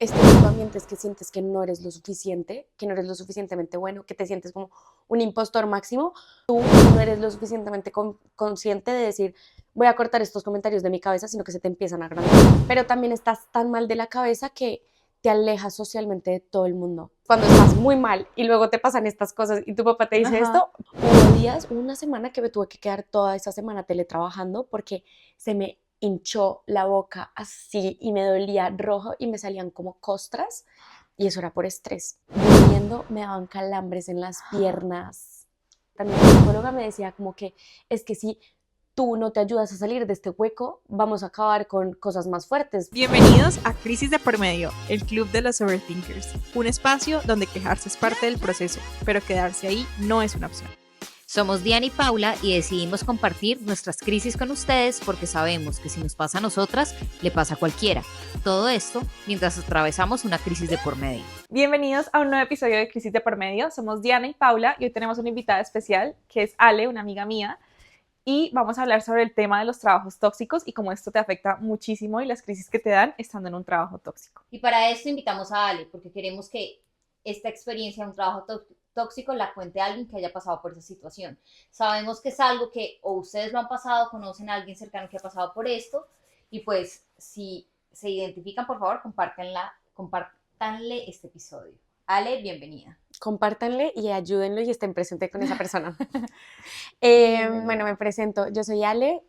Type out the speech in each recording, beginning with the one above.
este tipo de ambientes que sientes que no eres lo suficiente, que no eres lo suficientemente bueno, que te sientes como un impostor máximo, tú no eres lo suficientemente consciente de decir, voy a cortar estos comentarios de mi cabeza, sino que se te empiezan a agrandar. Pero también estás tan mal de la cabeza que te alejas socialmente de todo el mundo. Cuando estás muy mal y luego te pasan estas cosas y tu papá te dice esto, hubo días, una semana que me tuve que quedar toda esa semana teletrabajando porque se me hinchó la boca así y me dolía rojo y me salían como costras y eso era por estrés. Durmiendo me daban calambres en las piernas. También la psicóloga me decía como que es que si tú no te ayudas a salir de este hueco, vamos a acabar con cosas más fuertes. Bienvenidos a Crisis de por Medio, el club de los overthinkers, un espacio donde quejarse es parte del proceso, pero quedarse ahí no es una opción. Somos Diana y Paula y decidimos compartir nuestras crisis con ustedes porque sabemos que si nos pasa a nosotras, le pasa a cualquiera. Todo esto mientras atravesamos una crisis de por medio. Bienvenidos a un nuevo episodio de Crisis de por Medio. Somos Diana y Paula y hoy tenemos una invitada especial que es Ale, una amiga mía. Y vamos a hablar sobre el tema de los trabajos tóxicos y cómo esto te afecta muchísimo y las crisis que te dan estando en un trabajo tóxico. Y para esto invitamos a Ale porque queremos que esta experiencia de un trabajo tóxico la cuente a alguien que haya pasado por esa situación. Sabemos que es algo que o ustedes lo han pasado, conocen a alguien cercano que ha pasado por esto y pues si se identifican, por favor, compártanle este episodio. Ale, bienvenida. Compártanle y ayúdenlo y estén presentes con esa persona. Bueno, me presento. Yo soy Ale,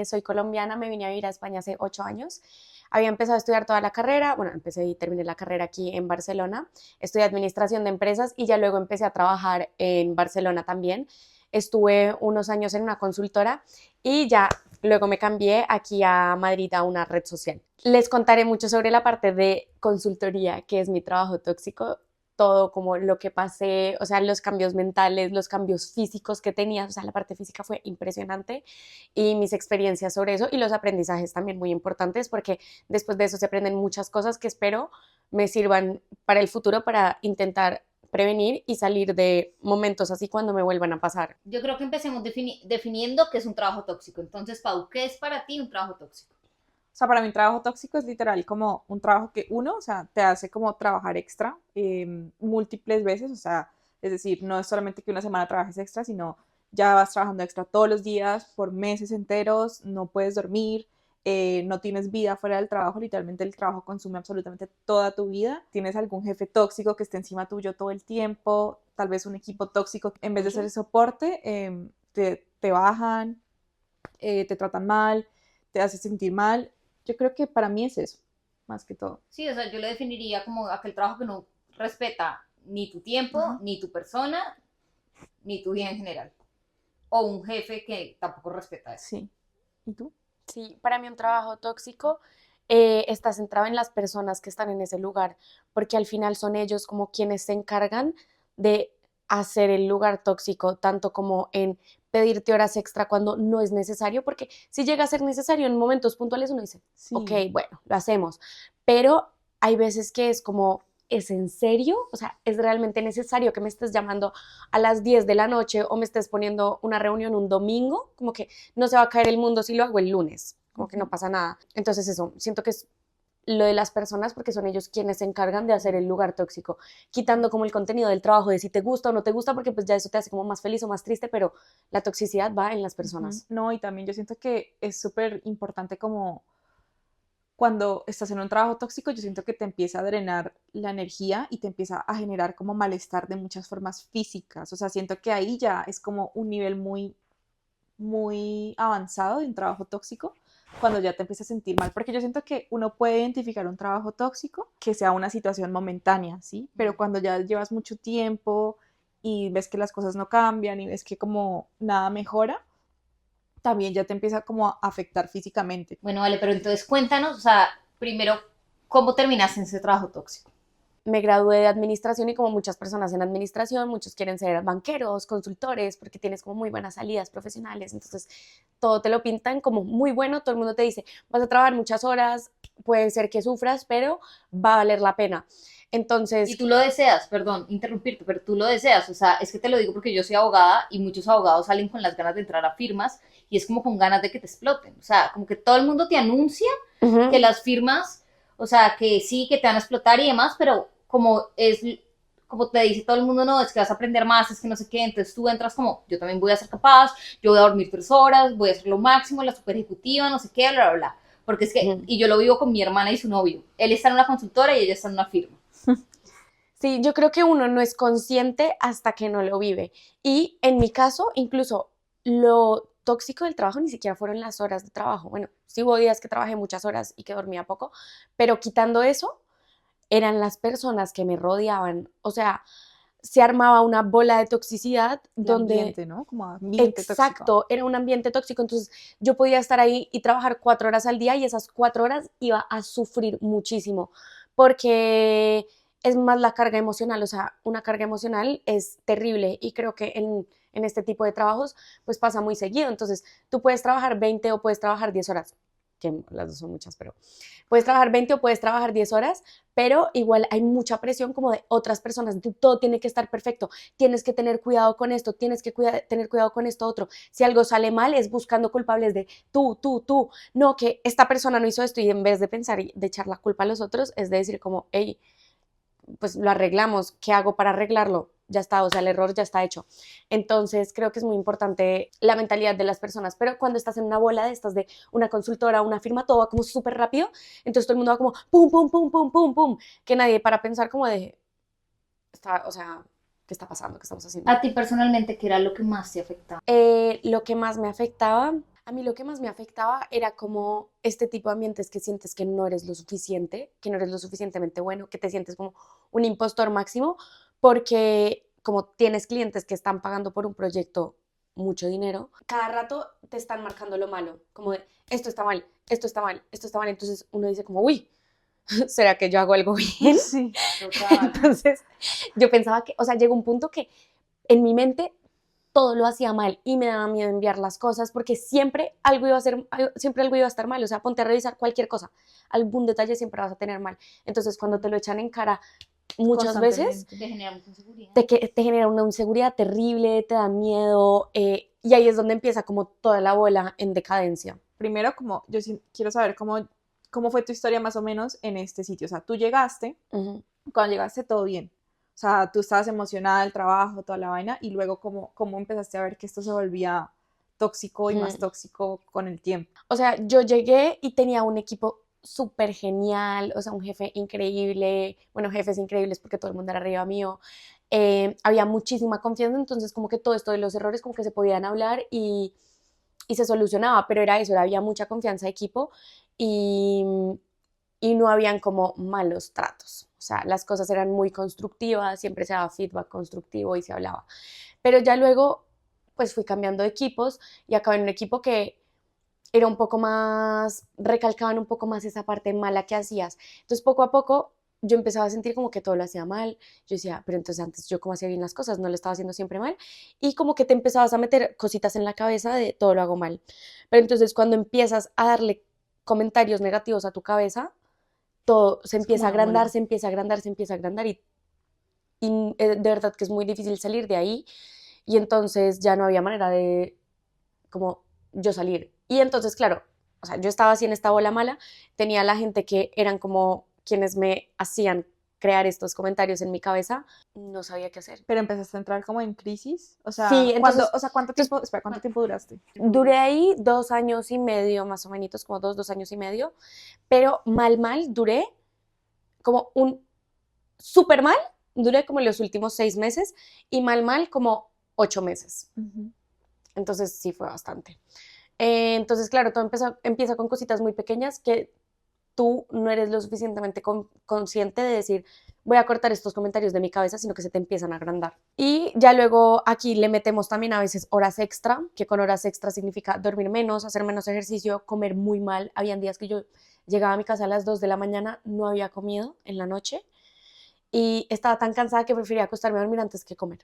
soy colombiana, me vine a vivir a España hace 8 años. Había empezado a estudiar toda la carrera, bueno, empecé y terminé la carrera aquí en Barcelona. Estudié administración de empresas y ya luego empecé a trabajar en Barcelona también. Estuve unos años en una consultora y ya luego me cambié aquí a Madrid a una red social. Les contaré mucho sobre la parte de consultoría, que es mi trabajo tóxico, todo como lo que pasé, o sea, los cambios mentales, los cambios físicos que tenía, o sea, la parte física fue impresionante y mis experiencias sobre eso y los aprendizajes también muy importantes porque después de eso se aprenden muchas cosas que espero me sirvan para el futuro para intentar prevenir y salir de momentos así cuando me vuelvan a pasar. Yo creo que empecemos definiendo qué es un trabajo tóxico. Entonces, Pau, ¿qué es para ti un trabajo tóxico? O sea, para mí un trabajo tóxico es literal como un trabajo que o sea, te hace como trabajar extra múltiples veces, o sea, es decir, no es solamente que una semana trabajes extra, sino ya vas trabajando extra todos los días, por meses enteros, no puedes dormir, no tienes vida fuera del trabajo, literalmente el trabajo consume absolutamente toda tu vida, tienes algún jefe tóxico que esté encima tuyo todo el tiempo, tal vez un equipo tóxico, en vez de ser soporte, te bajan, te tratan mal, te hace sentir mal. Yo creo que para mí es eso, más que todo. Sí, o sea, yo lo definiría como aquel trabajo que no respeta ni tu tiempo, ni tu persona, ni tu vida en general. O un jefe que tampoco respeta eso. Sí. ¿Y tú? Sí, para mí un trabajo tóxico está centrado en las personas que están en ese lugar, porque al final son ellos como quienes se encargan de hacer el lugar tóxico, tanto como en pedirte horas extra cuando no es necesario, porque si llega a ser necesario en momentos puntuales uno dice, Sí. ok, bueno, lo hacemos, pero hay veces que es como, ¿es en serio? O sea, ¿es realmente necesario que me estés llamando a las 10 de la noche o me estés poniendo una reunión un domingo? Como que no se va a caer el mundo si lo hago el lunes, como que no pasa nada. Entonces eso, siento que es lo de las personas porque son ellos quienes se encargan de hacer el lugar tóxico, quitando como el contenido del trabajo de si te gusta o no te gusta, porque pues ya eso te hace como más feliz o más triste, pero la toxicidad va en las personas. No, y también yo siento que es súper importante como cuando estás en un trabajo tóxico, yo siento que te empieza a drenar la energía y te empieza a generar como malestar de muchas formas físicas. O sea, siento que ahí ya es como un nivel muy, muy avanzado de un trabajo tóxico cuando ya te empiezas a sentir mal, porque yo siento que uno puede identificar un trabajo tóxico que sea una situación momentánea, ¿sí? Pero cuando ya llevas mucho tiempo y ves que las cosas no cambian y ves que como nada mejora, también ya te empieza como a afectar físicamente. Bueno, vale, pero entonces cuéntanos, o sea, primero, ¿cómo terminaste en ese trabajo tóxico? Me gradué de administración y como muchas personas en administración, muchos quieren ser banqueros, consultores, porque tienes como muy buenas salidas profesionales, entonces todo te lo pintan como muy bueno, todo el mundo te dice, vas a trabajar muchas horas, puede ser que sufras, pero va a valer la pena. Entonces, Y tú lo deseas, perdón, interrumpirte, pero tú lo deseas, o sea, es que te lo digo porque yo soy abogada y muchos abogados salen con las ganas de entrar a firmas y es como con ganas de que te exploten, o sea, como que todo el mundo te anuncia que las firmas, O sea, que sí, que te van a explotar y demás, pero como te dice todo el mundo, no, es que vas a aprender más, es que no sé qué, entonces tú entras como, yo también voy a ser capaz, yo voy a dormir 3 horas, voy a hacer lo máximo, la super ejecutiva, no sé qué, bla, bla, bla. Porque es que, y yo lo vivo con mi hermana y su novio, él está en una consultora y ella está en una firma. Sí, yo creo que uno no es consciente hasta que no lo vive. Y en mi caso, incluso lo tóxico del trabajo ni siquiera fueron las horas de trabajo. Bueno, sí hubo días que trabajé muchas horas y que dormía poco, pero quitando eso, eran las personas que me rodeaban. O sea, se armaba una bola de toxicidad El donde, ambiente, ¿no? Como ambiente tóxico. exacto, era un ambiente tóxico. Entonces yo podía estar ahí y trabajar 4 horas al día y esas 4 horas iba a sufrir muchísimo porque es más la carga emocional. O sea, una carga emocional es terrible y creo que en este tipo de trabajos pues pasa muy seguido. Entonces tú puedes trabajar 20 o puedes trabajar 10 horas, que las dos son muchas, pero puedes trabajar 20 o puedes trabajar 10 horas, pero igual hay mucha presión como de otras personas. Todo tiene que estar perfecto, tienes que tener cuidado con esto, tienes que tener cuidado con esto otro. Si algo sale mal es buscando culpables de tú, no, que esta persona no hizo esto, y en vez de pensar y de echar la culpa a los otros, es de decir como, hey, pues lo arreglamos, ¿qué hago para arreglarlo? Ya está, o sea, el error ya está hecho. Entonces, creo que es muy importante la mentalidad de las personas, pero cuando estás en una bola de estas de una consultora, una firma, todo va como súper rápido, entonces todo el mundo va como pum, pum, pum, pum, pum, pum, que nadie para pensar como de, o sea, ¿qué está pasando? ¿Qué estamos haciendo? A ti personalmente, ¿qué era lo que más te afectaba? Lo que más me afectaba, a mí lo que más me afectaba era como este tipo de ambientes que sientes que no eres lo suficiente, que no eres lo suficientemente bueno, que te sientes como un impostor máximo, porque como tienes clientes que están pagando por un proyecto mucho dinero, cada rato te están marcando lo malo, como de esto está mal, esto está mal, esto está mal. Entonces uno dice como, uy, ¿será que yo hago algo bien? Sí. Total. Entonces yo pensaba que, o sea, llegó un punto que en mi mente todo lo hacía mal y me daba miedo enviar las cosas porque siempre algo iba a ser, siempre algo iba a estar mal. O sea, ponte a revisar cualquier cosa, algún detalle siempre vas a tener mal. Entonces, cuando te lo echan en cara muchas veces, Constantemente. Te genera mucha inseguridad. te genera una inseguridad terrible, te da miedo, y ahí es donde empieza como toda la bola en decadencia. Primero, como yo sí quiero saber cómo fue tu historia más o menos en este sitio. O sea, tú llegaste, Ujú. cuando llegaste todo bien. O sea, tú estabas emocionada, el trabajo, toda la vaina, y luego cómo empezaste a ver que esto se volvía tóxico y más tóxico con el tiempo. O sea, yo llegué y tenía un equipo súper genial, o sea, un jefe increíble, bueno, jefes increíbles porque todo el mundo era arriba mío. Había muchísima confianza, entonces como que todo esto de los errores como que se podían hablar y se solucionaba, pero era eso, había mucha confianza de equipo y, y no habían como malos tratos. O sea, las cosas eran muy constructivas, siempre se daba feedback constructivo y se hablaba. Pero ya luego, pues fui cambiando de equipos y acabé en un equipo que era un poco más, recalcaban un poco más esa parte mala que hacías. Entonces, poco a poco, yo empezaba a sentir como que todo lo hacía mal. Yo decía, pero entonces antes yo cómo hacía bien las cosas, no lo estaba haciendo siempre mal. Y como que te empezabas a meter cositas en la cabeza de todo lo hago mal. Pero entonces cuando empiezas a darle comentarios negativos a tu cabeza, todo se Es como empieza a una bola. agrandar, se empieza a agrandar, se empieza a agrandar y de verdad que es muy difícil salir de ahí. Y entonces ya no había manera de como yo salir. Y entonces, claro, o sea, yo estaba así en esta bola mala, tenía a la gente que eran como quienes me hacían crear estos comentarios en mi cabeza, no sabía qué hacer. Pero empezaste a entrar como en crisis. O Sí, sea, entonces, ¿cuánto tiempo, espera, cuánto tiempo duraste? duré ahí 2 años y medio, más o menos, como 2 años y medio, pero mal, duré como un súper mal, duré como los últimos 6 meses y mal, como 8 meses. Ujú. Entonces sí fue bastante. Entonces, claro, todo empieza con cositas muy pequeñas que tú no eres lo suficientemente consciente de decir, voy a cortar estos comentarios de mi cabeza, sino que se te empiezan a agrandar. Y ya luego aquí le metemos también a veces horas extra, que con horas extra significa dormir menos, hacer menos ejercicio, comer muy mal. Habían días que yo llegaba a mi casa a las 2 de la mañana, no había comido en la noche y estaba tan cansada que prefería acostarme a dormir antes que comer.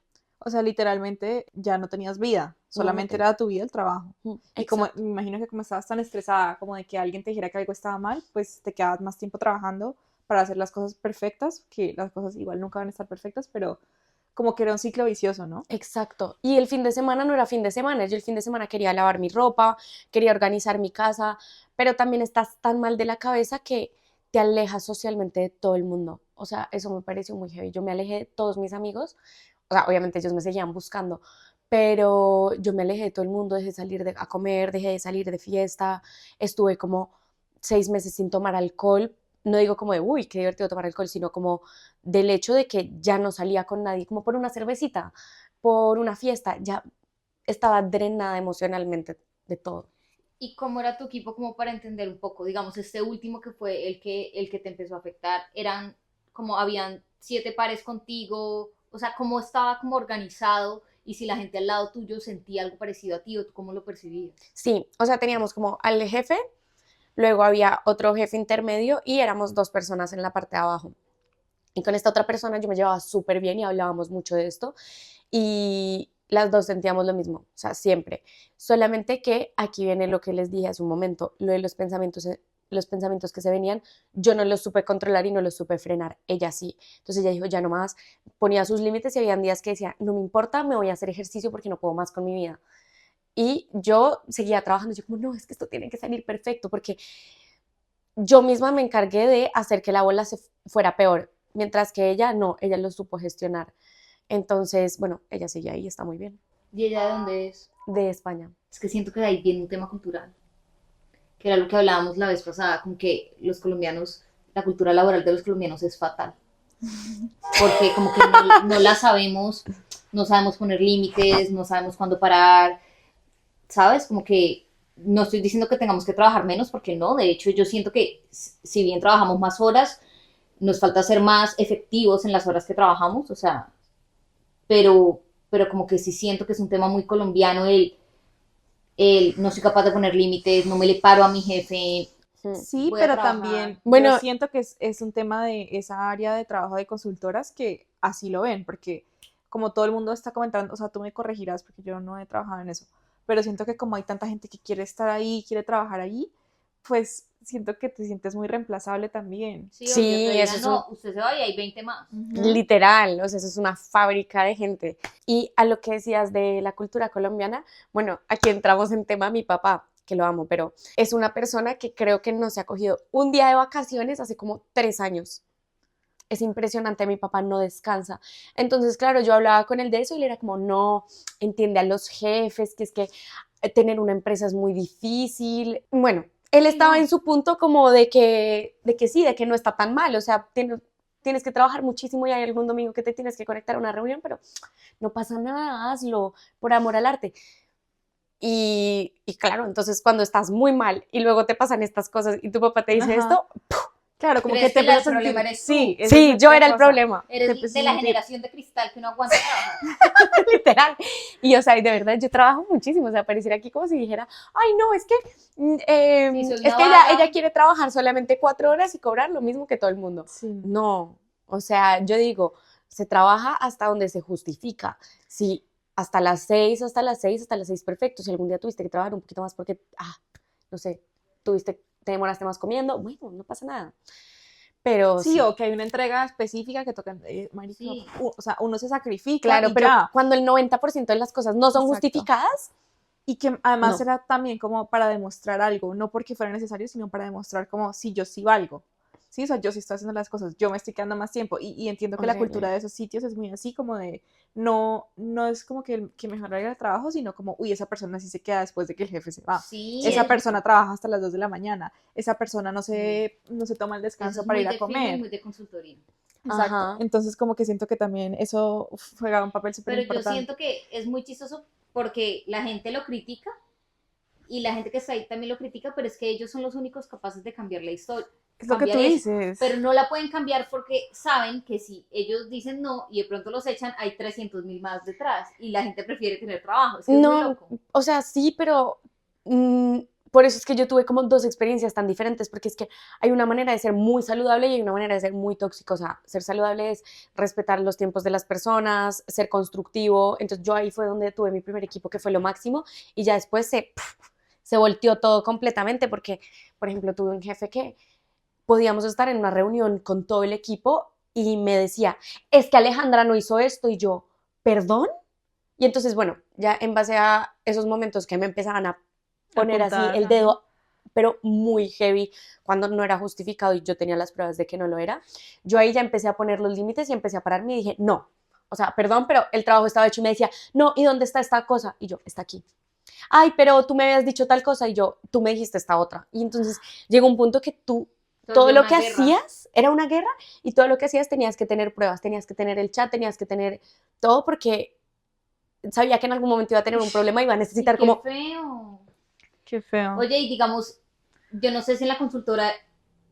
O sea, literalmente ya no tenías vida, No, no solamente tengo. era tu vida el trabajo. Y como Exacto. me imagino que como estabas tan estresada, como de que alguien te dijera que algo estaba mal, pues te quedabas más tiempo trabajando para hacer las cosas perfectas, que las cosas igual nunca van a estar perfectas, pero como que era un ciclo vicioso, ¿no? Exacto. Y el fin de semana no era fin de semana. Yo el fin de semana quería lavar mi ropa, quería organizar mi casa, pero también estás tan mal de la cabeza que te alejas socialmente de todo el mundo. O sea, eso me pareció muy heavy. Yo me alejé de todos mis amigos, o sea, obviamente ellos me seguían buscando, pero yo me alejé de todo el mundo, dejé de salir a comer, dejé de salir de fiesta, estuve como 6 meses sin tomar alcohol. No digo como de, uy, qué divertido tomar alcohol, sino como del hecho de que ya no salía con nadie, como por una cervecita, por una fiesta, ya estaba drenada emocionalmente de todo. ¿Y cómo era tu equipo como para entender un poco? Digamos, este último que fue el que te empezó a afectar, eran como habían 7 pares contigo, o sea, cómo estaba como organizado y si la gente al lado tuyo sentía algo parecido a ti o tú cómo lo percibías. Sí, o sea, teníamos como al jefe, luego había otro jefe intermedio y éramos 2 personas en la parte de abajo. Y con esta otra persona yo me llevaba súper bien y hablábamos mucho de esto y las dos sentíamos lo mismo, o sea, siempre. Solamente que aquí viene lo que les dije hace un momento, lo de los pensamientos que se venían, yo no los supe controlar y no los supe frenar, ella sí. Entonces ella dijo, ya no más, ponía sus límites y habían días que decía, no me importa, me voy a hacer ejercicio porque no puedo más con mi vida. Y yo seguía trabajando, yo como, no, es que esto tiene que salir perfecto, porque yo misma me encargué de hacer que la bola se fuera peor, mientras que ella no, ella lo supo gestionar. Entonces, bueno, ella sigue ahí, está muy bien. ¿Y ella de dónde es? De España. Es que siento que de ahí viene un tema cultural, que era lo que hablábamos la vez pasada, como que los colombianos, la cultura laboral de los colombianos es fatal, porque como que no la sabemos, no sabemos poner límites, no sabemos cuándo parar, ¿sabes? Como que no estoy diciendo que tengamos que trabajar menos, porque no, de hecho yo siento que si bien trabajamos más horas, nos falta ser más efectivos en las horas que trabajamos, o sea, pero como que sí siento que es un tema muy colombiano el no soy capaz de poner límites, no me le paro a mi jefe, Sí, voy a pero trabajar. también Bueno, yo siento que es un tema de esa área de trabajo de consultoras que así lo ven, porque como todo el mundo está comentando, o sea, tú me corregirás porque yo no he trabajado en eso, pero siento que como hay tanta gente que quiere estar ahí, quiere trabajar ahí, pues siento que te sientes muy reemplazable también. Sí, Sí, obvio, te eso dirán, es no, usted se va y hay 20 más. literal, o sea, eso es una fábrica de gente. Y a lo que decías de la cultura colombiana, bueno, aquí entramos en tema mi papá, que lo amo, pero es una persona que creo que no se ha cogido un día de vacaciones hace como 3 años. Es impresionante, mi papá no descansa. Entonces, claro, yo hablaba con él de eso y él era como, no, entiende a los jefes, que es que tener una empresa es muy difícil. Bueno, él estaba en su punto como de que sí, de que no está tan mal, o sea, tienes que trabajar muchísimo y hay algún domingo que te tienes que conectar a una reunión, pero no pasa nada, hazlo por amor al arte. Y claro, entonces cuando estás muy mal y luego te pasan estas cosas y tu papá te dice Ajá. esto, Claro, como que ¿Crees te que el empiezas a problema sentir, eres tú? sí, esa sí, es yo otra era el cosa. problema. Eres Te empiezas de a la sentir- generación de cristal que no aguanta trabajar. Literal. Y o sea, y de verdad yo trabajo muchísimo, o sea, pareciera aquí como si dijera, ay no, es que, Sí, soy es una que vaga. ella quiere trabajar solamente 4 horas y cobrar lo mismo que todo el mundo. Sí. No, o sea, yo digo, se trabaja hasta donde se justifica. Si hasta las 6, hasta las 6, perfecto. Si algún día tuviste que trabajar un poquito más porque, no sé, te demoraste más comiendo, bueno, no pasa nada. Pero Sí, sí, o que hay una entrega específica que toca, marica, Sí. o sea, uno se sacrifica claro, y pero ya. cuando el 90% de las cosas no son Exacto. justificadas, Y que además no. era también como para demostrar algo, no porque fuera necesario, sino para demostrar como si yo sí valgo. Sí, o sea, yo sí estoy haciendo las cosas, yo me estoy quedando más tiempo. Y entiendo que la cultura Horrible. de esos sitios es muy así, como de, no es como que mejor haga el trabajo, sino como, uy, esa persona sí se queda después de que el jefe se va. Sí, Esa es- persona trabaja hasta las 2 de la mañana. Esa persona no se toma el eso descanso es para muy ir a de firma y comer. muy de consultoría. Exacto. Ajá. Entonces, como que siento que también eso juega un papel súper Pero yo importante. siento que es muy chistoso porque la gente lo critica y la gente que está ahí también lo critica, pero es que ellos son los únicos capaces de cambiar la historia. Es lo que Cambiar tú eso. dices. Pero no la pueden cambiar porque saben que si ellos dicen no y de pronto los echan, hay 300.000 más detrás y la gente prefiere tener trabajo. Es que es muy No, loco. o sea, sí, pero por eso es que yo tuve como 2 experiencias tan diferentes, porque es que hay una manera de ser muy saludable y hay una manera de ser muy tóxico. O sea, ser saludable es respetar los tiempos de las personas, ser constructivo. Entonces yo ahí fue donde tuve mi primer equipo, que fue lo máximo, y ya después se volteó todo completamente, porque, por ejemplo, tuve un jefe que podíamos estar en una reunión con todo el equipo y me decía, es que Alejandra no hizo esto, y yo, ¿perdón? Y entonces, bueno, ya en base a esos momentos que me empezaban a poner así Apuntar, el ajá. dedo pero muy heavy cuando no era justificado y yo tenía las pruebas de que no lo era. Yo ahí ya empecé a poner los límites y empecé a pararme y dije, no, o sea, perdón, pero el trabajo estaba hecho y me decía, no, ¿y dónde está esta cosa? Y yo, está aquí. Ay, pero tú me habías dicho tal cosa y yo, tú me dijiste esta otra. Y entonces llegó un punto que tú, todo lo que hacías era una guerra y todo lo que hacías tenías que tener pruebas, tenías que tener el chat, tenías que tener todo porque sabía que en algún momento iba a tener un problema y iba a necesitar Qué como... feo. Qué feo. Oye, y digamos, yo no sé si en la consultora,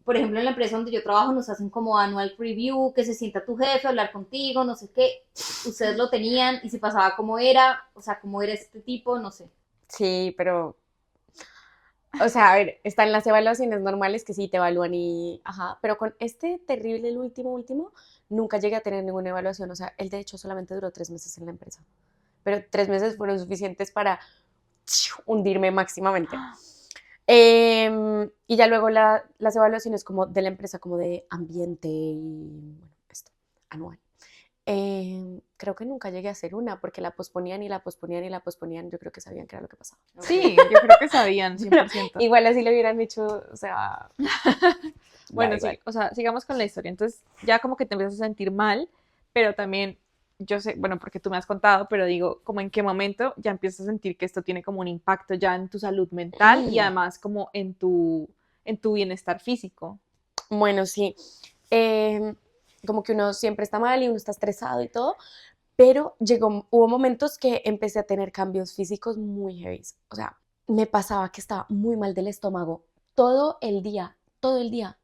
por ejemplo, en la empresa donde yo trabajo, nos hacen como annual review, que se sienta tu jefe, hablar contigo, no sé qué. Ustedes lo tenían y si pasaba cómo era, o sea, cómo era este tipo, no sé. Sí, pero... O sea, a ver, están las evaluaciones normales que sí te evalúan y... Ajá, pero con este terrible, el último, nunca llegué a tener ninguna evaluación. O sea, él de hecho solamente duró 3 meses en la empresa. Pero 3 meses fueron suficientes para hundirme máximamente. Y ya luego las evaluaciones como de la empresa, como de ambiente y bueno, esto, anual. Creo que nunca llegué a hacer una porque la posponían y la posponían y la posponían. Yo creo que sabían que era lo que pasaba. Sí, yo creo que sabían 100%. Igual así lo hubieran hecho, o sea... Bueno, da sí, igual. o sea, sigamos con la historia. Entonces, ya como que te empiezas a sentir mal, pero también, yo sé, bueno, porque tú me has contado, pero digo, como en qué momento ya empiezas a sentir que esto tiene como un impacto ya en tu salud mental y además como en tu bienestar físico. Bueno, sí. Como que uno siempre está mal y uno está estresado y todo, pero hubo momentos que empecé a tener cambios físicos muy heavy. O sea, me pasaba que estaba muy mal del estómago todo el día, todo el día.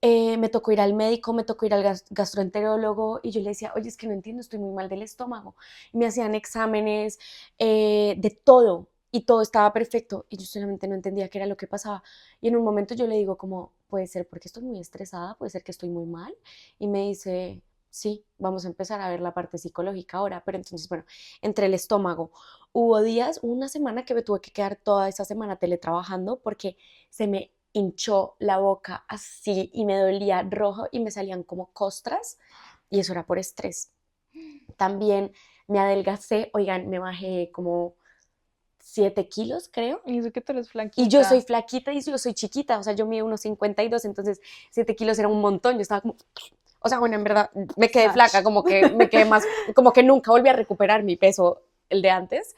Me tocó ir al médico, me tocó ir al gastroenterólogo y yo le decía, oye, es que no entiendo, estoy muy mal del estómago. Y me hacían exámenes de todo y todo estaba perfecto y yo solamente no entendía qué era lo que pasaba. Y en un momento yo le digo como, puede ser porque estoy muy estresada, puede ser que estoy muy mal. Y me dice, sí, vamos a empezar a ver la parte psicológica ahora. Pero entonces, bueno, entre el estómago, hubo días, una semana que me tuve que quedar toda esa semana teletrabajando porque se me hinchó la boca así y me dolía rojo y me salían como costras y eso era por estrés. También me adelgacé, oigan, me bajé como 7 kilos, creo. Y eso que tú eres Y yo soy flaquita. flaquita y yo soy chiquita, o sea, yo mido unos 52, entonces 7 kilos era un montón, yo estaba como... O sea, bueno, en verdad me quedé flaca, como que me quedé más, como que nunca volví a recuperar mi peso, el de antes,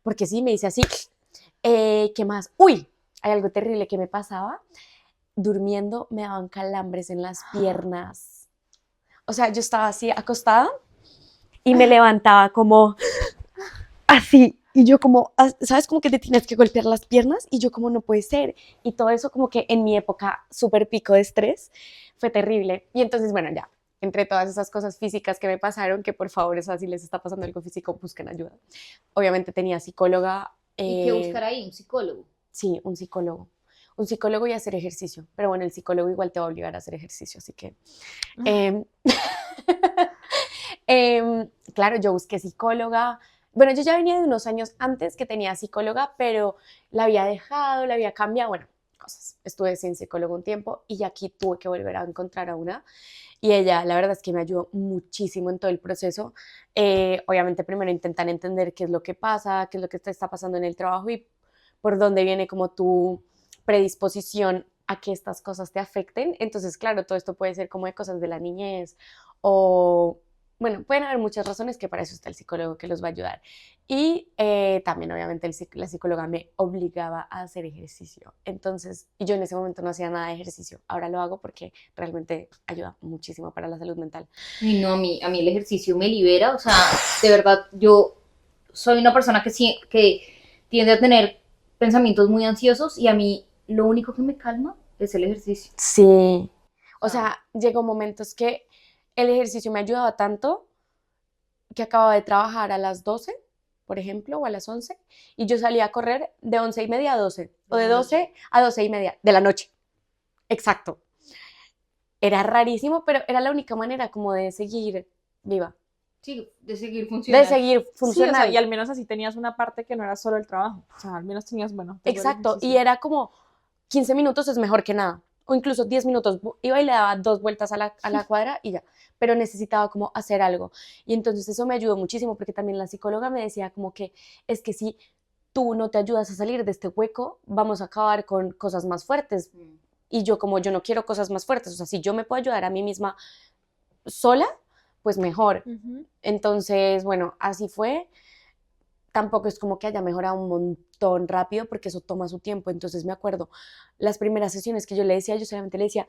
porque sí, me hice así. ¿Qué más? Uy, hay algo terrible que me pasaba. Durmiendo me daban calambres en las piernas. O sea, yo estaba así acostada y me levantaba como así. Y yo como, ¿sabes? Como que te tienes que golpear las piernas y yo como no puede ser. Y todo eso como que en mi época súper pico de estrés fue terrible. Y entonces, bueno, ya, entre todas esas cosas físicas que me pasaron, que por favor, eso si les está pasando algo físico, busquen ayuda. Obviamente tenía psicóloga. ¿Y qué buscar ahí? Un psicólogo. Sí, un psicólogo. Un psicólogo y hacer ejercicio. Pero bueno, el psicólogo igual te va a obligar a hacer ejercicio, así que... em, claro, yo busqué psicóloga. Bueno, yo ya venía de unos años antes que tenía psicóloga, pero la había dejado, la había cambiado, bueno, cosas. Estuve sin psicólogo un tiempo y aquí tuve que volver a encontrar a una. Y ella, la verdad es que me ayudó muchísimo en todo el proceso. Obviamente primero intentar entender qué es lo que pasa, qué es lo que te está pasando en el trabajo y por dónde viene como tu predisposición a que estas cosas te afecten. Entonces, claro, todo esto puede ser como de cosas de la niñez o, bueno, pueden haber muchas razones que para eso está el psicólogo que los va a ayudar. Y también, obviamente, la psicóloga me obligaba a hacer ejercicio. Entonces, y yo en ese momento no hacía nada de ejercicio. Ahora lo hago porque realmente ayuda muchísimo para la salud mental. Y no, a mí el ejercicio me libera, o sea, de verdad, yo soy una persona que tiende a tener pensamientos muy ansiosos y a mí lo único que me calma es el ejercicio. Sí. O sea, llegó momentos que el ejercicio me ayudaba tanto que acababa de trabajar a las 12, por ejemplo, o a las 11, y yo salía a correr de 11:30 a 12, o de 12 a 12:30 de la noche. Exacto. Era rarísimo, pero era la única manera como de seguir viva, Sí, de seguir de funcionando. seguir Sí, o sea, funcionando. y al menos así tenías una parte que no era solo el trabajo. O sea, al menos tenías, bueno, tengo el Exacto, y ejercicio. era como 15 minutos es mejor que nada, o incluso 10 minutos, iba y le daba 2 vueltas a la cuadra y ya, pero necesitaba como hacer algo. Y entonces eso me ayudó muchísimo porque también la psicóloga me decía como que es que si tú no te ayudas a salir de este hueco, vamos a acabar con cosas más fuertes. Y yo como yo no quiero cosas más fuertes, o sea, si yo me puedo ayudar a mí misma sola, pues mejor. Entonces, bueno, así fue. Tampoco es como que haya mejorado un montón rápido porque eso toma su tiempo. Entonces me acuerdo, las primeras sesiones que yo le decía, yo solamente le decía,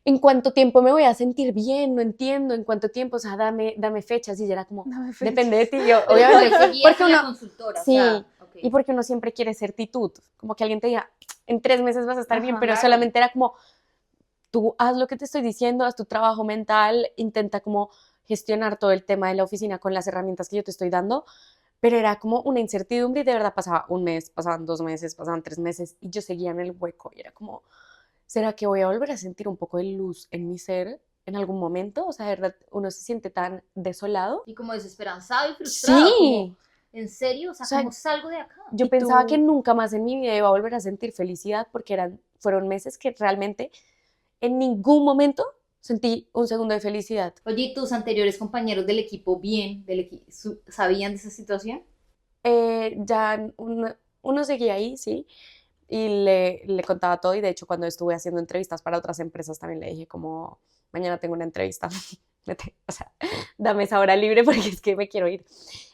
¿en cuánto tiempo me voy a sentir bien? No entiendo, ¿en cuánto tiempo? O sea, dame fechas. Y ella era como, depende de ti. Yo, obviamente, porque uno, uno, sí, okay. y porque uno siempre quiere certitud. Como que alguien te diga, en 3 meses vas a estar bien, pero claro. solamente era como, tú haz lo que te estoy diciendo, haz tu trabajo mental, intenta como gestionar todo el tema de la oficina con las herramientas que yo te estoy dando, pero era como una incertidumbre y de verdad pasaba un mes, pasaban 2 meses, pasaban 3 meses y yo seguía en el hueco y era como, ¿será que voy a volver a sentir un poco de luz en mi ser en algún momento? O sea, de verdad, uno se siente tan desolado. Y como desesperanzado y frustrado. Sí. Como, ¿en serio? O sea, ¿cómo salgo de acá? Yo pensaba que nunca más en mi vida iba a volver a sentir felicidad porque fueron meses que realmente en ningún momento sentí un segundo de felicidad. Oye, ¿y tus anteriores compañeros del equipo sabían de esa situación? Ya uno seguía ahí, sí, y le contaba todo y de hecho cuando estuve haciendo entrevistas para otras empresas también le dije como, mañana tengo una entrevista, o sea, dame esa hora libre porque es que me quiero ir.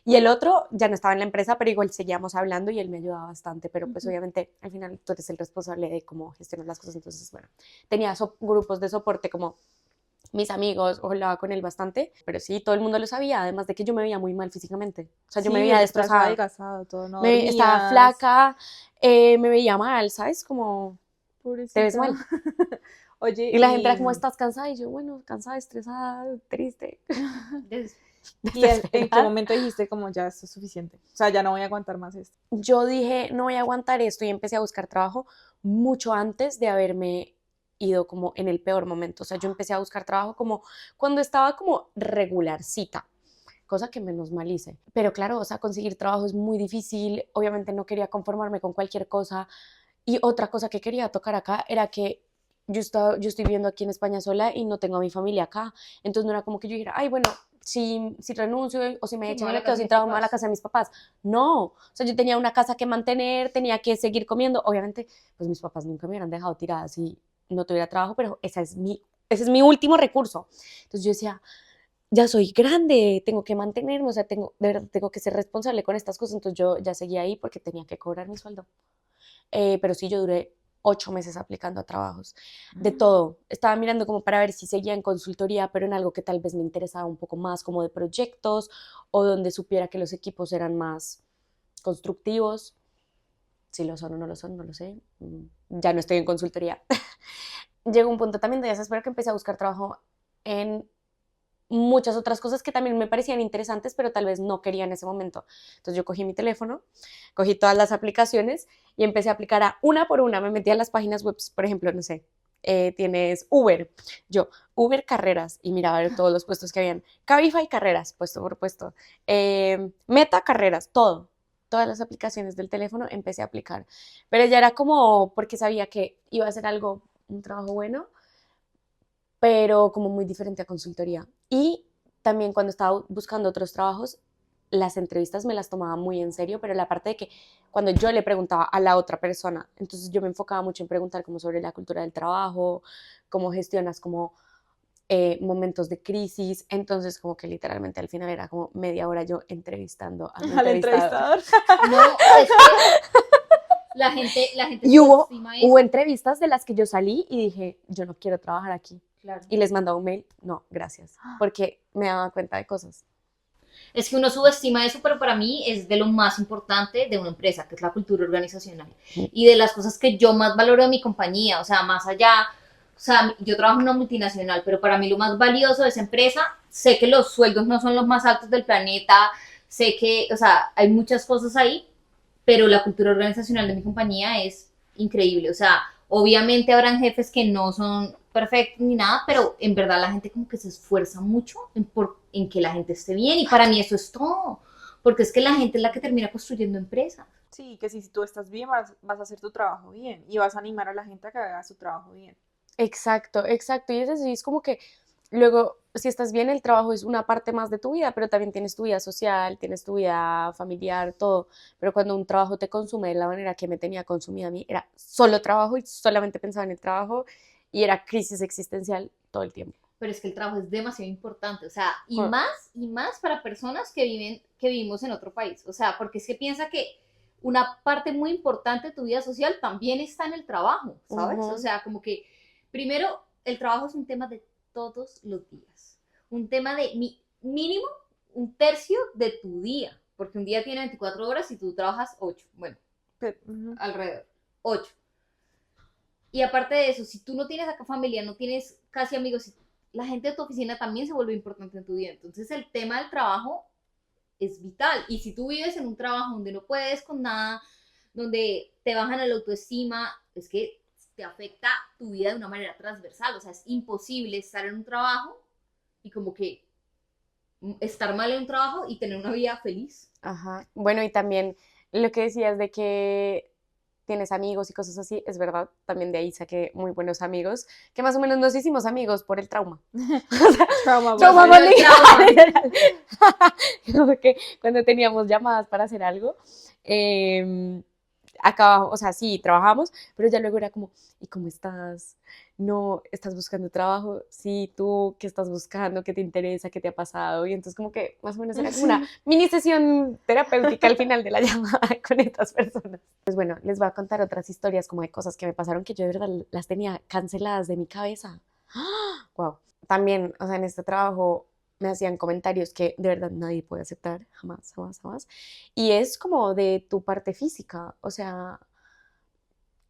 Y el otro ya no estaba en la empresa, pero igual seguíamos hablando y él me ayudaba bastante, pero pues obviamente al final tú eres el responsable de cómo gestionar las cosas, entonces bueno, tenía grupos de soporte como mis amigos, hablaba con él bastante, pero sí, todo el mundo lo sabía, además de que yo me veía muy mal físicamente, o sea, yo me veía destrozada, adelgazado, todo, no estaba flaca, me veía mal, ¿sabes? Como, pobrecita. te ves mal. Oye, Y la gente era como, ¿estás cansada? Y yo, bueno, cansada, estresada, triste. ¿Y en qué momento dijiste como ya esto es suficiente? O sea, ya no voy a aguantar más esto. Yo dije, no voy a aguantar esto y empecé a buscar trabajo mucho antes de haberme ido como en el peor momento. O sea, yo empecé a buscar trabajo como cuando estaba como regularcita, cosa que menos mal hice. Pero claro, o sea, conseguir trabajo es muy difícil. Obviamente no quería conformarme con cualquier cosa. Y otra cosa que quería tocar acá era que yo estoy viviendo aquí en España sola y no tengo a mi familia acá. Entonces no era como que yo dijera, ay, bueno, si renuncio o si me echan, me quedo sin trabajo, me voy a la casa de mis papás. No, o sea, yo tenía una casa que mantener, tenía que seguir comiendo. Obviamente, pues mis papás nunca me hubieran dejado tirada si no tuviera trabajo, pero ese es mi último recurso. Entonces yo decía, ya soy grande, tengo que mantenerme, o sea, de verdad tengo que ser responsable con estas cosas. Entonces yo ya seguía ahí porque tenía que cobrar mi sueldo. Pero sí, yo duré 8 meses aplicando a trabajos, de todo. Estaba mirando como para ver si seguía en consultoría, pero en algo que tal vez me interesaba un poco más, como de proyectos, o donde supiera que los equipos eran más constructivos. Si lo son o no lo son, no lo sé. Ya no estoy en consultoría. Llegó un punto también de desespero que empecé a buscar trabajo en muchas otras cosas que también me parecían interesantes, pero tal vez no quería en ese momento. Entonces yo cogí mi teléfono, cogí todas las aplicaciones y empecé a aplicar a una por una. Me metí a las páginas web, por ejemplo, no sé, tienes Uber, Uber Carreras, y miraba a ver todos los puestos que habían. Cabify Carreras, puesto por puesto. Meta Carreras, todas las aplicaciones del teléfono empecé a aplicar. Pero ya era como porque sabía que iba a ser un trabajo bueno, pero como muy diferente a consultoría. Y también cuando estaba buscando otros trabajos, las entrevistas me las tomaba muy en serio, pero la parte de que cuando yo le preguntaba a la otra persona, entonces yo me enfocaba mucho en preguntar como sobre la cultura del trabajo, cómo gestionas como momentos de crisis, entonces como que literalmente al final era como media hora yo entrevistando al entrevistador. No, es que la gente y hubo entrevistas de las que yo salí y dije, yo no quiero trabajar aquí. Claro. Y les mandaba un mail, no, gracias, porque me daba cuenta de cosas. Es que uno subestima eso, pero para mí es de lo más importante de una empresa, que es la cultura organizacional. Y de las cosas que yo más valoro de mi compañía, o sea, más allá, o sea, yo trabajo en una multinacional, pero para mí lo más valioso de esa empresa, sé que los sueldos no son los más altos del planeta, sé que, o sea, hay muchas cosas ahí, pero la cultura organizacional de mi compañía es increíble, o sea, obviamente habrán jefes que no son perfectos ni nada, pero en verdad la gente como que se esfuerza mucho en que la gente esté bien y para mí eso es todo, porque es que la gente es la que termina construyendo empresas. Sí, que si tú estás bien vas a hacer tu trabajo bien y vas a animar a la gente a que haga su trabajo bien. Exacto, exacto. Y es como que luego, si estás bien, el trabajo es una parte más de tu vida, pero también tienes tu vida social, tienes tu vida familiar, todo. Pero cuando un trabajo te consume de la manera que me tenía consumida a mí, era solo trabajo y solamente pensaba en el trabajo y era crisis existencial todo el tiempo. Pero es que el trabajo es demasiado importante, o sea, Bueno, y más para personas que vivimos en otro país, o sea, porque es que piensa que una parte muy importante de tu vida social también está en el trabajo, ¿sabes? O ujú, sea, como que primero el trabajo es un tema de todos los días, un tema de mínimo un tercio de tu día, porque un día tiene 24 horas y tú trabajas 8, bueno, Ujú. alrededor, 8. Y aparte de eso, si tú no tienes acá familia, no tienes casi amigos, la gente de tu oficina también se vuelve importante en tu vida. Entonces el tema del trabajo es vital. Y si tú vives en un trabajo donde no puedes con nada, donde te bajan la autoestima, es que te afecta tu vida de una manera transversal. O sea, es imposible estar en un trabajo y como que estar mal en un trabajo y tener una vida feliz. ajá. Bueno, y también lo que decías de que tienes amigos y cosas así, es verdad, también de ahí saqué muy buenos amigos, que más o menos nos hicimos amigos por el trauma. Trauma Trauma bonding. El bonding. trauma. Como que cuando teníamos llamadas para hacer algo, acabamos, o sea, sí, trabajamos, pero ya luego era como, ¿y cómo estás? No, ¿estás buscando trabajo? Sí, tú, ¿qué estás buscando? ¿Qué te interesa? ¿Qué te ha pasado? Y entonces como que más o menos era como una Sí. mini sesión terapéutica al final de la llamada con estas personas. Pues bueno, les voy a contar otras historias como de cosas que me pasaron que yo de verdad las tenía canceladas de mi cabeza. Wow. También, o sea, en este trabajo me hacían comentarios que de verdad nadie puede aceptar, jamás, jamás, jamás. Y es como de tu parte física, o sea,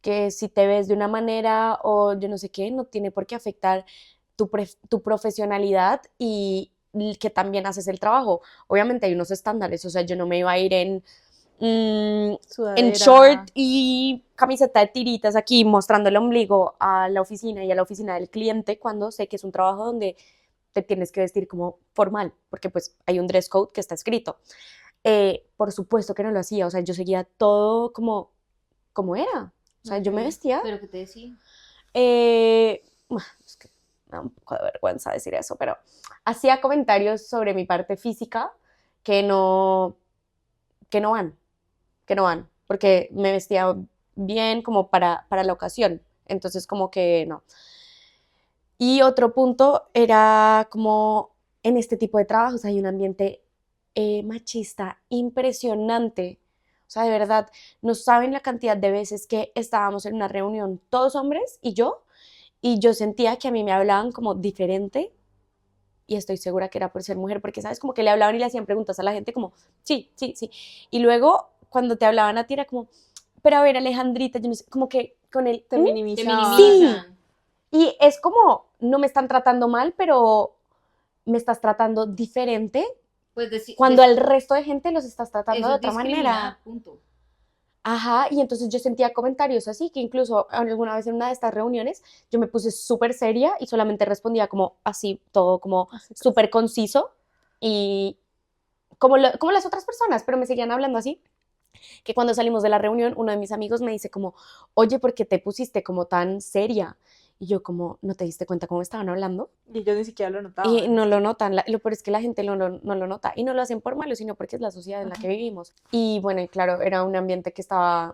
que si te ves de una manera o yo no sé qué, no tiene por qué afectar tu profesionalidad y que también haces el trabajo. Obviamente hay unos estándares, o sea, yo no me iba a ir en short Sudadera. y camiseta de tiritas aquí mostrando el ombligo a la oficina y a la oficina del cliente cuando sé que es un trabajo donde te tienes que vestir como formal, porque pues hay un dress code que está escrito. Por supuesto que no lo hacía, o sea, yo seguía todo como era. O sea, yo me Ok. vestía. Pero ¿qué te decía? Es que me da un poco de vergüenza decir eso, pero hacía comentarios sobre mi parte física que no, que no van, que no van, porque me vestía bien como para la ocasión. Entonces, como que no. Y otro punto era como en este tipo de trabajos hay un ambiente machista impresionante. O sea, de verdad, no saben la cantidad de veces que estábamos en una reunión, todos hombres y yo sentía que a mí me hablaban como diferente y estoy segura que era por ser mujer, porque, ¿sabes? Como que le hablaban y le hacían preguntas a la gente como, sí, sí, sí. Y luego, cuando te hablaban a ti, era como, pero a ver, Alejandrita, yo no sé, como que con el, Te Te minimizaban. sí, minimizan. y es como, no me están tratando mal, pero me estás tratando diferente Pues cuando al resto de gente los estás tratando eso de es otra manera. discriminar, punto. Ajá, y entonces yo sentía comentarios así, que incluso alguna vez en una de estas reuniones yo me puse súper seria y solamente respondía como así, todo como Así que súper conciso y como las otras personas, pero me seguían hablando así, que cuando salimos de la reunión uno de mis amigos me dice como, oye, ¿por qué te pusiste como tan seria? Y yo como, ¿no te diste cuenta cómo estaban hablando? y ellos ni siquiera lo Y notaban. no lo notan, lo peor es que la gente no lo nota y no lo hacen por malo, sino porque es la sociedad en la Ajá. que vivimos. Y bueno, y claro, era un ambiente que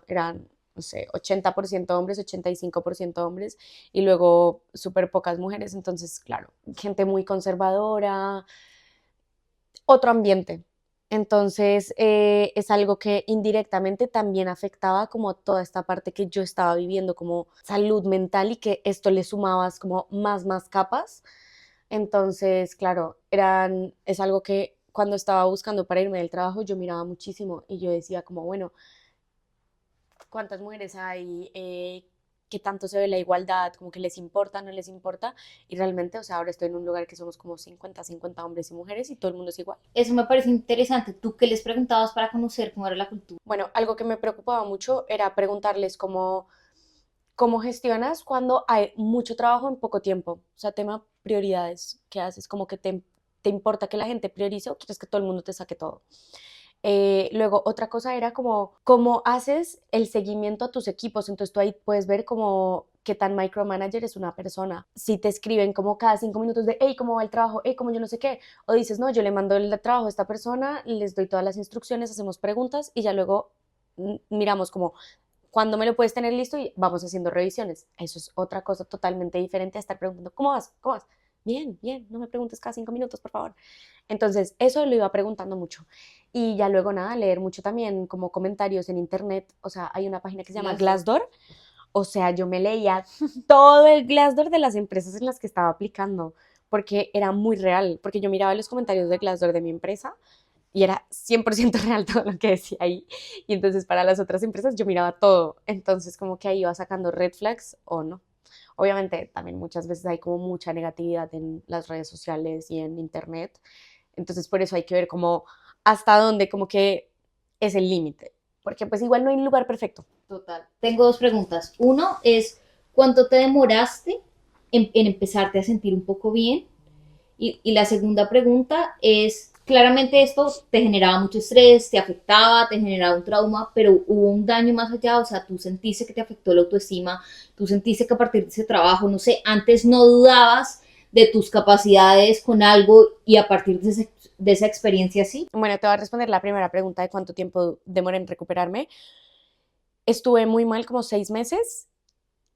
eran, no sé, 80% hombres, 85% hombres y luego súper pocas mujeres, entonces, claro, gente muy conservadora, otro ambiente. Entonces, es algo que indirectamente también afectaba como toda esta parte que yo estaba viviendo como salud mental y que esto le sumabas como más capas. Entonces, claro, es algo que cuando estaba buscando para irme del trabajo yo miraba muchísimo y yo decía como, bueno, ¿cuántas mujeres hay? ¿Qué tanto se ve la igualdad? Como que les importa, no les importa. Y realmente, o sea, ahora estoy en un lugar que somos como 50 hombres y mujeres y todo el mundo es igual. Eso me parece interesante. ¿Tú qué les preguntabas para conocer cómo era la cultura? Bueno, algo que me preocupaba mucho era preguntarles cómo gestionas cuando hay mucho trabajo en poco tiempo. O sea, tema prioridades. ¿Qué haces? Como que te importa que la gente priorice o quieres que todo el mundo te saque todo. Luego, otra cosa era como cómo haces el seguimiento a tus equipos. Entonces, tú ahí puedes ver como qué tan micromanager es una persona. Si te escriben como cada 5 minutos de, hey, ¿cómo va el trabajo? Hey, ¿cómo yo no sé qué? O dices, no, yo le mando el trabajo a esta persona, les doy todas las instrucciones, hacemos preguntas y ya luego miramos como cuándo me lo puedes tener listo y vamos haciendo revisiones. Eso es otra cosa totalmente diferente a estar preguntando, ¿cómo vas? ¿Cómo vas? Bien, bien, no me preguntes cada 5 minutos, por favor. Entonces, eso lo iba preguntando mucho. Y ya luego, nada, leer mucho también como comentarios en internet. O sea, hay una página que se llama Glassdoor. Glassdoor. O sea, yo me leía todo el Glassdoor de las empresas en las que estaba aplicando, porque era muy real, porque yo miraba los comentarios de Glassdoor de mi empresa y era 100% real todo lo que decía ahí. Y entonces para las otras empresas yo miraba todo. Entonces como que ahí iba sacando red flags o no. Obviamente también muchas veces hay como mucha negatividad en las redes sociales y en internet. Entonces por eso hay que ver como hasta dónde como que es el límite. Porque pues igual no hay un lugar perfecto. Total. Tengo dos preguntas. Uno es, ¿cuánto te demoraste en empezarte a sentir un poco bien? Y la segunda pregunta es, claramente esto te generaba mucho estrés, te afectaba, te generaba un trauma, pero hubo un daño más allá, o sea, tú sentiste que te afectó la autoestima, tú sentiste que a partir de ese trabajo, no sé, antes no dudabas de tus capacidades con algo y a partir de esa experiencia sí. Bueno, te voy a responder la primera pregunta de cuánto tiempo demoré en recuperarme. Estuve muy mal como 6 meses,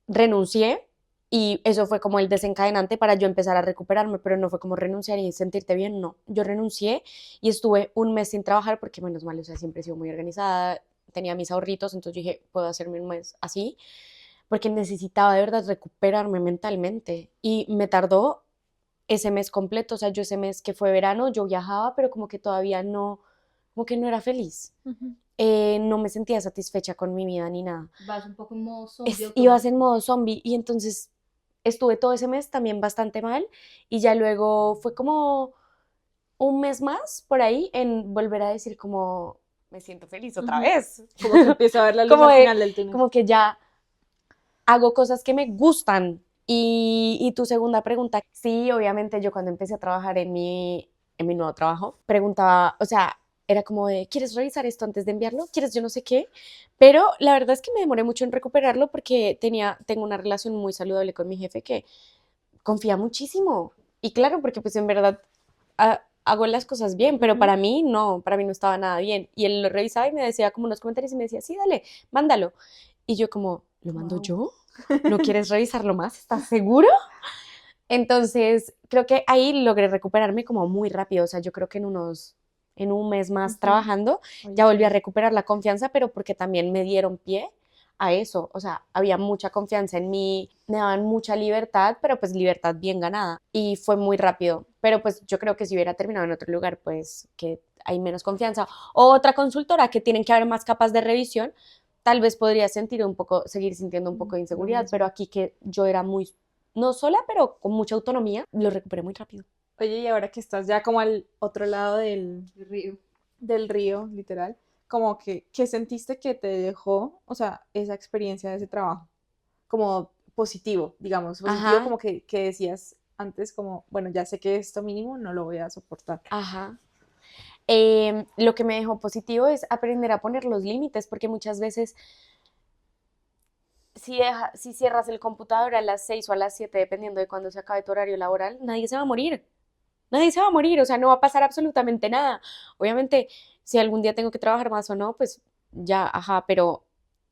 renuncié y eso fue como el desencadenante para yo empezar a recuperarme, pero no fue como renunciar y sentirte bien, no. Yo renuncié y estuve un mes sin trabajar porque menos mal, o sea, siempre he sido muy organizada, tenía mis ahorritos, entonces yo dije, puedo hacerme un mes así, porque necesitaba de verdad recuperarme mentalmente y me tardó ese mes completo, o sea, yo ese mes que fue verano, yo viajaba, pero como que todavía no, como que no era feliz. No me sentía satisfecha con mi vida ni nada. Vas un poco en modo zombie Ibas en automático. modo zombie y entonces estuve todo ese mes también bastante mal y ya luego fue como un mes más por ahí en volver a decir como me siento feliz otra vez. Como que empieza a ver la luz como, al de, final del túnel. como que ya hago cosas que me gustan. Y tu segunda pregunta, sí, obviamente yo cuando empecé a trabajar en mi nuevo trabajo, preguntaba, o sea, era como de, ¿quieres revisar esto antes de enviarlo? ¿Quieres yo no sé qué? Pero la verdad es que me demoré mucho en recuperarlo porque tengo una relación muy saludable con mi jefe que confía muchísimo. Y claro, porque pues en verdad hago las cosas bien, pero para mí no estaba nada bien. Y él lo revisaba y me decía como unos comentarios y me decía, sí, dale, mándalo. Y yo como, ¿lo mando Wow. yo? ¿No quieres revisarlo más? ¿Estás seguro? Entonces, creo que ahí logré recuperarme como muy rápido. O sea, yo creo que en un mes más trabajando, Oye, ya volví a chévere. recuperar la confianza, pero porque también me dieron pie a eso. O sea, había mucha confianza en mí, me daban mucha libertad, pero pues libertad bien ganada. Y fue muy rápido. Pero pues yo creo que si hubiera terminado en otro lugar, pues que hay menos confianza. O otra consultora que tienen que haber más capas de revisión, tal vez podría seguir sintiendo un poco de Lo inseguridad, mismo. pero aquí que yo era muy, no sola, pero con mucha autonomía, lo recuperé muy rápido. Oye, y ahora que estás ya como al otro lado Río. del río, literal, como que, ¿qué sentiste que te dejó, o sea, esa experiencia de ese trabajo? Como positivo, digamos, positivo Ajá, como que decías antes como, bueno, ya sé que esto mínimo no lo voy a soportar. ajá. Lo que me dejó positivo es aprender a poner los límites, porque muchas veces si cierras el computador a las 6 o a las 7, dependiendo de cuándo se acabe tu horario laboral, nadie se va a morir. Nadie se va a morir, o sea, no va a pasar absolutamente nada. Obviamente, si algún día tengo que trabajar más o no, pues ya, ajá, pero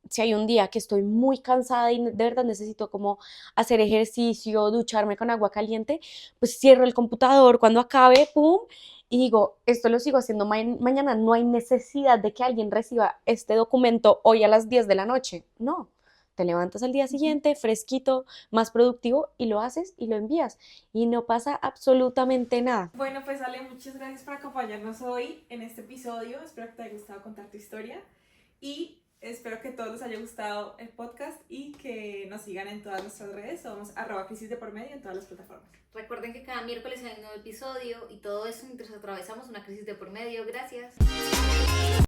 si hay un día que estoy muy cansada y de verdad necesito como hacer ejercicio, ducharme con agua caliente, pues cierro el computador cuando acabe, pum, y digo, esto lo sigo haciendo mañana, no hay necesidad de que alguien reciba este documento hoy a las 10 de la noche, no. Te levantas al día Ujú. siguiente, fresquito, más productivo, y lo haces y lo envías. Y no pasa absolutamente nada. Bueno, pues Ale, muchas gracias por acompañarnos hoy en este episodio. Espero que te haya gustado contar tu historia y espero que a todos les haya gustado el podcast y que nos sigan en todas nuestras redes. Somos @crisis de por medio en todas las plataformas. Recuerden que cada miércoles hay un nuevo episodio y todo eso mientras atravesamos una crisis de por medio. Gracias.